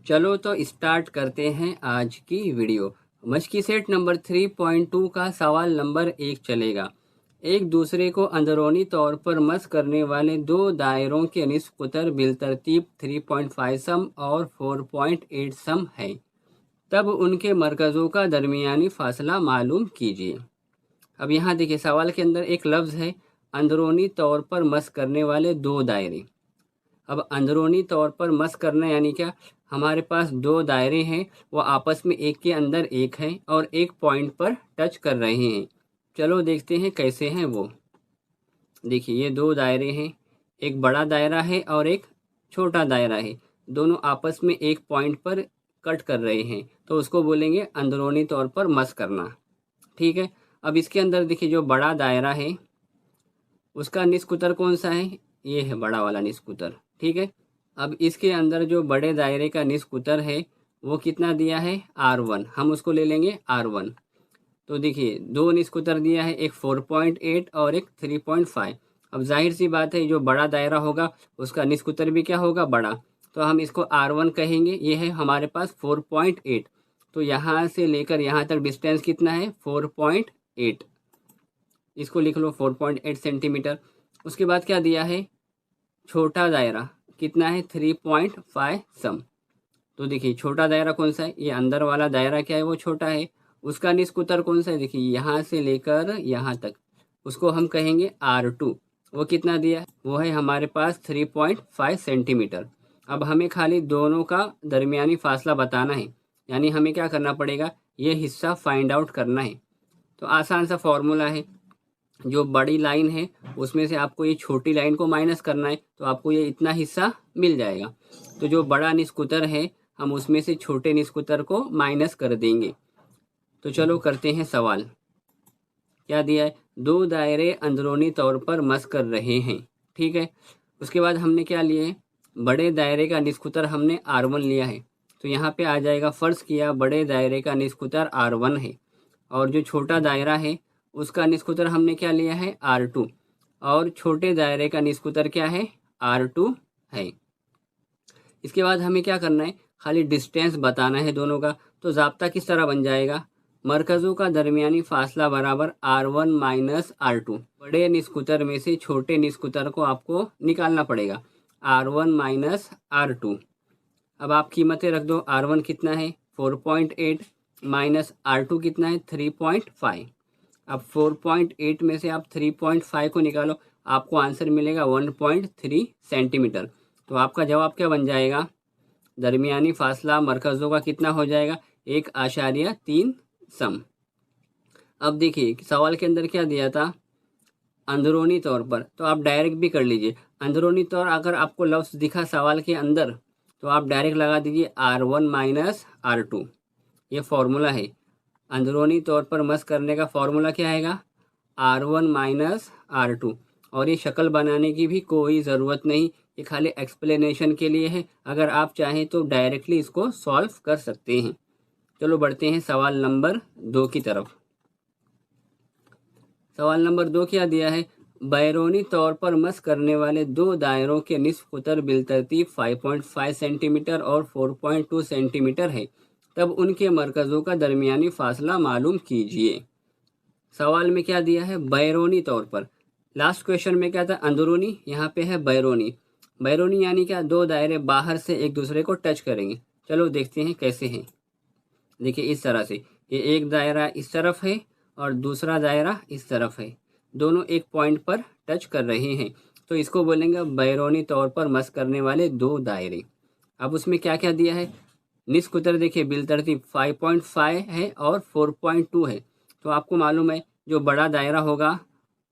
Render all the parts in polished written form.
चलो तो स्टार्ट करते हैं आज की वीडियो। मशकी सेट नंबर 3.2 का सवाल नंबर 1 चलेगा। एक दूसरे को अंदरूनी तौर पर मस करने वाले दो दायरों के निस्फ कुतर बिलतरतीब 3.5 सम और 4.8 सम है, तब उनके मरकज़ों का दरमियानी फासला मालूम कीजिए। अब यहाँ देखिए, सवाल के अंदर एक लफ्ज़ है अंदरूनी तौर पर मस करने वाले दो दायरे। अब अंदरूनी तौर पर मस करना यानी क्या, हमारे पास दो दायरे हैं, वो आपस में एक के अंदर एक हैं और एक पॉइंट पर टच कर रहे हैं। चलो देखते हैं कैसे हैं वो। देखिए, ये दो दायरे हैं, एक बड़ा दायरा है और एक छोटा दायरा है। दोनों आपस में एक पॉइंट पर कट कर रहे हैं, तो उसको बोलेंगे अंदरूनी तौर पर मस करना। ठीक है। अब इसके अंदर देखिए, जो बड़ा दायरा है उसका निस्कुतर कौन सा है, ये है बड़ा वाला निस्कुतर। ठीक है। अब इसके अंदर जो बड़े दायरे का निस्कुतर है वो कितना दिया है, R1, हम उसको ले लेंगे R1। तो देखिए, दो निस्कुतर दिया है, एक 4.8 और एक 3.5। अब जाहिर सी बात है, जो बड़ा दायरा होगा उसका निस्कुतर भी क्या होगा, बड़ा। तो हम इसको R1 कहेंगे। ये है हमारे पास 4.8। तो यहाँ से लेकर यहाँ तक डिस्टेंस कितना है, 4.8। इसको लिख लो 4.8 सेंटीमीटर। उसके बाद क्या दिया है, छोटा दायरा कितना है, 3.5 सम। तो देखिए, छोटा दायरा कौन सा है, ये अंदर वाला दायरा क्या है, वो छोटा है। उसका निस्कुतर कौन सा है, देखिए यहाँ से लेकर यहाँ तक, उसको हम कहेंगे R2। वो कितना दिया है, वो है हमारे पास 3.5 सेंटीमीटर। अब हमें खाली दोनों का दरमियानी फासला बताना है, यानी हमें क्या करना पड़ेगा, ये हिस्सा फाइंड आउट करना है। तो आसान सा फॉर्मूला है, जो बड़ी लाइन है उसमें से आपको ये छोटी लाइन को माइनस करना है, तो आपको ये इतना हिस्सा मिल जाएगा। तो जो बड़ा निस्कुतर है हम उसमें से छोटे निस्कुतर को माइनस कर देंगे। तो चलो करते हैं सवाल। क्या दिया है, दो दायरे अंदरूनी तौर पर मस कर रहे हैं। ठीक है। उसके बाद हमने क्या लिए है, बड़े दायरे का निस्कुतर हमने R1 लिया है। तो यहाँ पे आ जाएगा, फ़र्ज़ किया बड़े दायरे का निस्कुतर R1 है और जो छोटा दायरा है उसका निस्कुतर हमने क्या लिया है, R2, और छोटे दायरे का निस्कुतर क्या है, R2 है। इसके बाद हमें क्या करना है, खाली डिस्टेंस बताना है दोनों का। तो ज़ाब्ता किस तरह बन जाएगा, मरकज़ों का दरमियानी फासला बराबर R1 माइनस R2। बड़े निस्कुतर में से छोटे निस्कुतर को आपको निकालना पड़ेगा, R1 माइनस R2। अब आप कीमतें रख दो, R1 कितना है 4.8 माइनस R2 कितना है 3.5। अब 4.8 में से आप 3.5 को निकालो, आपको आंसर मिलेगा 1.3 सेंटीमीटर। तो आपका जवाब क्या बन जाएगा, दरमियानी फासला मरकज़ों का कितना हो जाएगा, 1.3 सम। अब देखिए, सवाल के अंदर क्या दिया था, अंदरूनी तौर पर, तो आप डायरेक्ट भी कर लीजिए। अंदरूनी तौर अगर आपको लफ्ज़ दिखा सवाल के अंदर तो आप डायरेक्ट लगा दीजिए R1 माइनस R2। ये फॉर्मूला है, अंदरूनी तौर पर मस करने का फॉर्मूला क्या आएगा, R1 माइनस R2। और ये शक्ल बनाने की भी कोई ज़रूरत नहीं, ये खाली एक्सप्लेनेशन के लिए है। अगर आप चाहें तो डायरेक्टली इसको सॉल्व कर सकते हैं। चलो बढ़ते हैं सवाल नंबर 2 की तरफ। सवाल नंबर 2 क्या दिया है, बैरूनी तौर पर मस करने वाले दो दायरों के निस्फ कुतर बिलतरतीब 5.5 सेंटीमीटर और 4.2 सेंटीमीटर है, तब उनके मरकज़ों का दरमियानी फासला मालूम कीजिए। सवाल में क्या दिया है, बैरूनी तौर पर। लास्ट क्वेश्चन में क्या था, अंदरूनी, यहाँ पे है बैरूनी। बैरूनी यानी क्या, दो दायरे बाहर से एक दूसरे को टच करेंगे। चलो देखते हैं कैसे हैं। देखिए, इस तरह से, ये एक दायरा इस तरफ है और दूसरा दायरा इस तरफ है, दोनों एक पॉइंट पर टच कर रहे हैं, तो इसको बोलेंगे बैरूनी तौर पर मस करने वाले दो दायरे। अब उसमें क्या क्या दिया है, निस्कुतर देखिए बिलतरतीब 5.5 है और 4.2 है। तो आपको मालूम है जो बड़ा दायरा होगा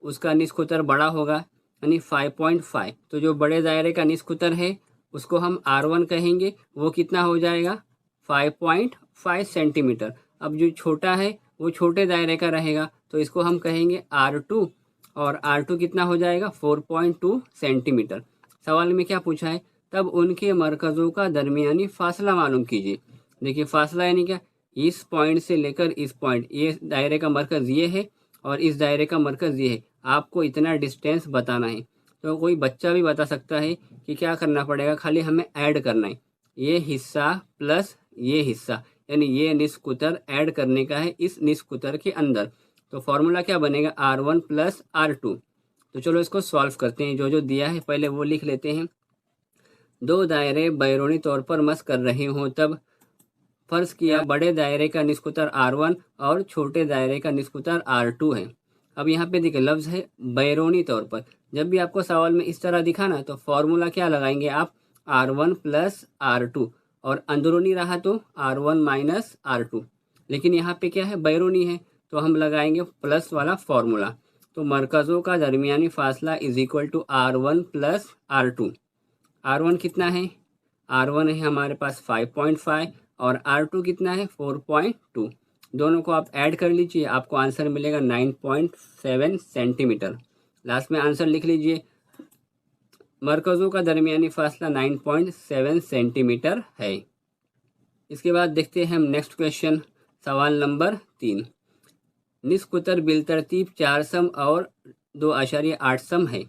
उसका निस्कुतर बड़ा होगा, यानी 5.5। तो जो बड़े दायरे का निस्कुतर है उसको हम R1 कहेंगे, वो कितना हो जाएगा 5.5 सेंटीमीटर। अब जो छोटा है वो छोटे दायरे का रहेगा, तो इसको हम कहेंगे R2, और R2 कितना हो जाएगा 4.2 सेंटीमीटर। सवाल में क्या पूछा है, तब उनके मरकज़ों का दरमियानी फासला मालूम कीजिए। देखिए, फासला यानी क्या, इस पॉइंट से लेकर इस पॉइंट, ये दायरे का मरकज़ ये है और इस दायरे का मरकज़ ये है, आपको इतना डिस्टेंस बताना है। तो कोई बच्चा भी बता सकता है कि क्या करना पड़ेगा, खाली हमें ऐड करना है। ये हिस्सा प्लस ये हिस्सा, यानी ये निष्कुतर ऐड करने का है इस निष्कुतर के अंदर। तो फॉर्मूला क्या बनेगा, R1 प्लस R2। तो चलो इसको सॉल्व करते हैं। जो जो दिया है पहले वो लिख लेते हैं। दो दायरे बैरूनी तौर पर मस कर रहे हों तब फर्ज किया बड़े दायरे का निष्कुतर R1 और छोटे दायरे का निष्कुतर R2 है। अब यहाँ पे देखिए लफ्ज़ है बैरूनी तौर पर। जब भी आपको सवाल में इस तरह दिखा ना तो फॉर्मूला क्या लगाएंगे आप, R1 प्लस R2, और अंदरूनी रहा तो R1 माइनस R2। लेकिन यहाँ पे क्या है, बैरूनी है, तो हम लगाएंगे प्लस वाला फॉर्मूला। तो मरकज़ों का दरमियानी फासला is equal to R1 plus R2। R1 कितना है, R1 है हमारे पास 5.5 और R2 कितना है 4.2। दोनों को आप ऐड कर लीजिए, आपको आंसर मिलेगा 9.7 सेंटीमीटर। लास्ट में आंसर लिख लीजिए, मरकज़ों का दरमियानी फासला 9.7 सेंटीमीटर है। इसके बाद देखते हैं हम नेक्स्ट क्वेश्चन, सवाल नंबर 3। निष्कुतर बिलतरतीब 4 सम और 2.8 सम है।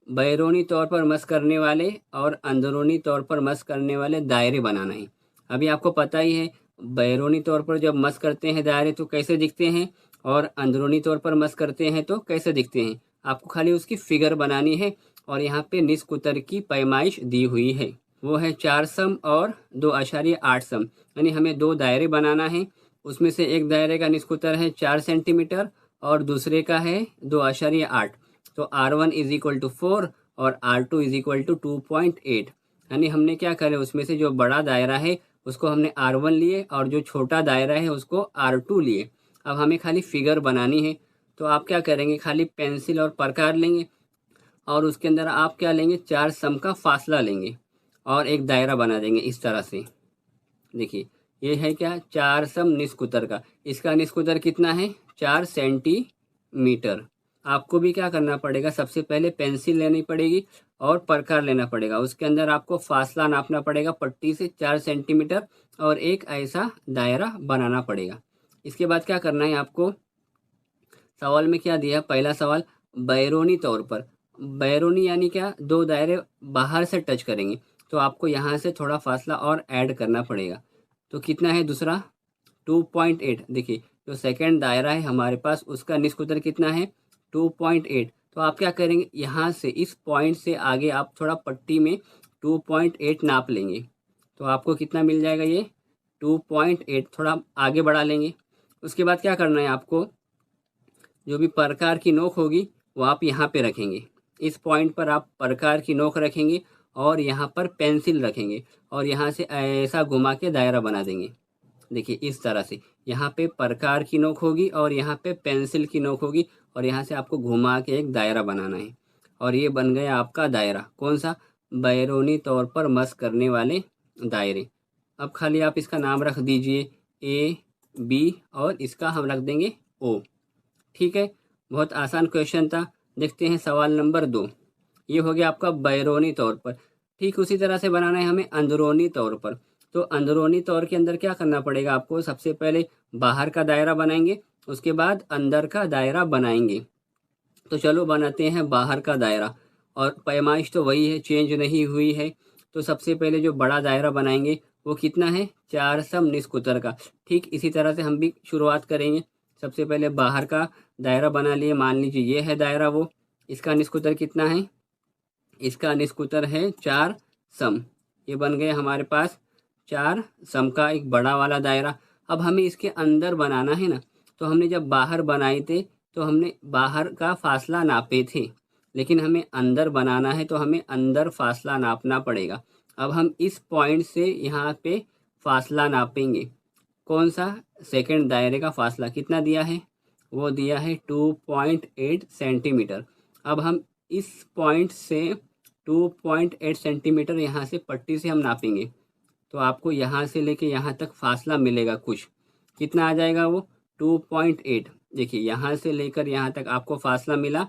बैरूनी तौर पर मस करने वाले और अंदरूनी तौर पर मस करने वाले दायरे बनाना है। अभी आपको पता ही है, बैरूनी तौर पर जब मस करते हैं दायरे तो कैसे दिखते हैं, और अंदरूनी तौर पर मस करते हैं तो कैसे दिखते हैं। आपको खाली उसकी फिगर बनानी है, और यहाँ पे निष्कुतर की पैमाइश दी हुई है, वो है 4 सम और 2.8 सम। यानी हमें दो दायरे बनाना है, उसमें से एक दायरे का निष्कुतर है 4 सेंटीमीटर और दूसरे का है 2.8। तो R1 इज इक्वल टू 4 और R2 इज इक्वल टू 2.8। यानी हमने क्या करे, उसमें से जो बड़ा दायरा है उसको हमने R1 लिए और जो छोटा दायरा है उसको R2 लिए। अब हमें खाली फिगर बनानी है, तो आप क्या करेंगे, खाली पेंसिल और प्रकार लेंगे और उसके अंदर आप क्या लेंगे, 4 सम का फासला लेंगे और एक दायरा बना देंगे इस तरह से। देखिए ये है क्या, 4 सम निष्कुतर का। इसका निष्कुतर कितना है, 4 सेंटीमीटर। आपको भी क्या करना पड़ेगा, सबसे पहले पेंसिल लेनी पड़ेगी और प्रकार लेना पड़ेगा। उसके अंदर आपको फासला नापना पड़ेगा पट्टी से 4 सेंटीमीटर और एक ऐसा दायरा बनाना पड़ेगा। इसके बाद क्या करना है आपको, सवाल में क्या दिया, पहला सवाल बैरूनी तौर पर। बैरूनी यानी क्या, दो दायरे बाहर से टच करेंगे, तो आपको यहाँ से थोड़ा फासला और ऐड करना पड़ेगा। तो कितना है दूसरा, 2.8। देखिए जो सेकंड दायरा है हमारे पास उसका निष्कुतर कितना है, 2.8। तो आप क्या करेंगे, यहाँ से इस पॉइंट से आगे आप थोड़ा पट्टी में 2.8 नाप लेंगे, तो आपको कितना मिल जाएगा, ये 2.8। थोड़ा आगे बढ़ा लेंगे। उसके बाद क्या करना है आपको, जो भी प्रकार की नोक होगी वो आप यहाँ पे रखेंगे। इस पॉइंट पर आप प्रकार की नोक रखेंगे और यहाँ पर पेंसिल रखेंगे और यहाँ से ऐसा घुमा के दायरा बना देंगे। देखिए इस तरह से, यहाँ पे प्रकार की नोक होगी और यहाँ पे पेंसिल की नोक होगी और यहाँ से आपको घुमा के एक दायरा बनाना है। और ये बन गया आपका दायरा, कौन सा, बैरूनी तौर पर मस करने वाले दायरे। अब खाली आप इसका नाम रख दीजिए A, B और इसका हम रख देंगे O। ठीक है, बहुत आसान क्वेश्चन था। देखते हैं सवाल नंबर 2। ये हो गया आपका बैरूनी तौर पर। ठीक उसी तरह से बनाना है हमें अंदरूनी तौर पर। तो अंदरूनी तौर के अंदर क्या करना पड़ेगा आपको, सबसे पहले बाहर का दायरा बनाएंगे, उसके बाद अंदर का दायरा बनाएंगे। तो चलो बनाते हैं बाहर का दायरा, और पैमाइश तो वही है, चेंज नहीं हुई है। तो सबसे पहले जो बड़ा दायरा बनाएंगे वो कितना है, 4 सम निष्कुतर का। ठीक इसी तरह से हम भी शुरुआत करेंगे। सबसे पहले बाहर का दायरा बना लिए, मान लीजिए ये है दायरा, वो इसका निष्कुतर कितना है, इसका निष्कुतर है 4 सम। ये बन गए हमारे पास 4 सम का एक बड़ा वाला दायरा। अब हमें इसके अंदर बनाना है ना, तो हमने जब बाहर बनाए थे तो हमने बाहर का फासला नापे थे, लेकिन हमें अंदर बनाना है तो हमें अंदर फासला नापना पड़ेगा। अब हम इस पॉइंट से यहाँ पे फासला नापेंगे। कौन सा, सेकंड दायरे का फासला कितना दिया है, वो दिया है 2.8 सेंटीमीटर। अब हम इस पॉइंट से 2.8 सेंटीमीटर यहाँ से पट्टी से हम नापेंगे, तो आपको यहाँ से लेके यहाँ तक फासला मिलेगा कुछ, कितना आ जाएगा वो 2.8। देखिए यहाँ से लेकर यहाँ तक आपको फासला मिला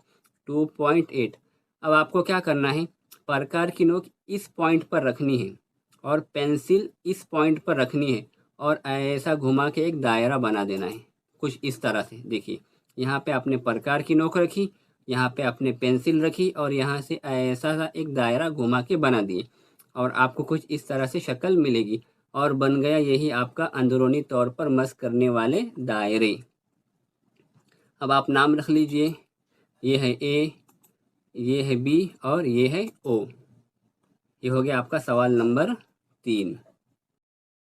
2.8। अब आपको क्या करना है, प्रकार की नोक इस पॉइंट पर रखनी है और पेंसिल इस पॉइंट पर रखनी है और ऐसा घुमा के एक दायरा बना देना है कुछ इस तरह से। देखिए यहाँ पे आपने प्रकार की नोक रखी, यहाँ पे आपने पेंसिल रखी और यहाँ से ऐसा सा एक दायरा घुमा के बना दिए। और आपको कुछ इस तरह से शक्ल मिलेगी और बन गया यही आपका अंदरूनी तौर पर मस्क करने वाले दायरे। अब आप नाम रख लीजिए, ये है ए, ये है बी और ये है ओ। ये हो गया आपका सवाल नंबर 3।